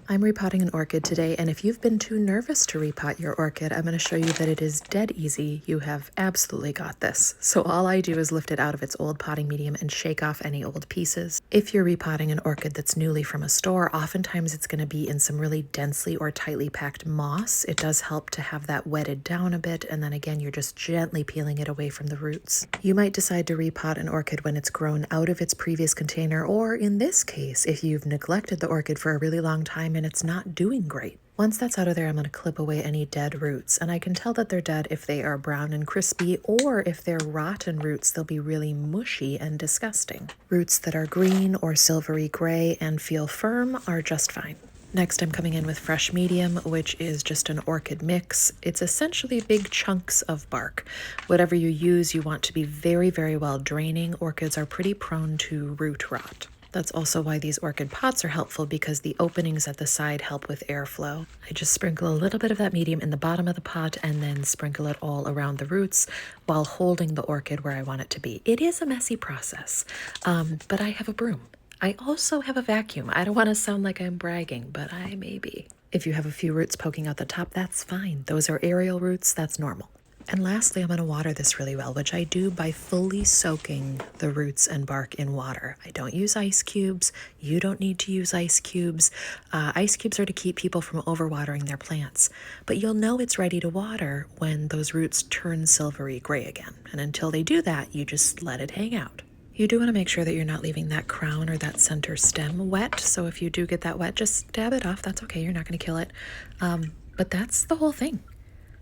I'm repotting an orchid today, and if you've been too nervous to repot your orchid, I'm going to show you that it is dead easy. You have absolutely got this. So all I do is lift it out of its old potting medium and shake off any old pieces. If you're repotting an orchid that's newly from a store, oftentimes it's going to be in some really densely or tightly packed moss. It does help to have that wetted down a bit, and then again, you're just gently peeling it away from the roots. You might decide to repot an orchid when it's grown out of its previous container, or in this case, if you've neglected the orchid for a really long time and it's not doing great. Once that's out of there, I'm going to clip away any dead roots, and I can tell that they're dead if they are brown and crispy, or if they're rotten roots, they'll be really mushy and disgusting. Roots that are green or silvery gray and feel firm are just fine. Next, I'm coming in with fresh medium, which is just an orchid mix. It's essentially big chunks of bark. Whatever you use, you want to be very, very well draining. Orchids are pretty prone to root rot. That's also why these orchid pots are helpful, because the openings at the side help with airflow. I just sprinkle a little bit of that medium in the bottom of the pot and then sprinkle it all around the roots while holding the orchid where I want it to be. It is a messy process, but I have a broom. I also have a vacuum. I don't want to sound like I'm bragging, but I may be. If you have a few roots poking out the top, that's fine. Those are aerial roots, that's normal. And lastly, I'm going to water this really well, which I do by fully soaking the roots and bark in water. I don't use ice cubes. You don't need to use ice cubes. Ice cubes are to keep people from overwatering their plants. But you'll know it's ready to water when those roots turn silvery gray again. And until they do that, you just let it hang out. You do want to make sure that you're not leaving that crown or that center stem wet. So if you do get that wet, just dab it off. That's okay. You're not going to kill it. But that's the whole thing.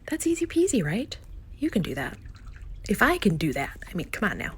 That's easy peasy, right? You can do that. If I can do that, I mean, come on now.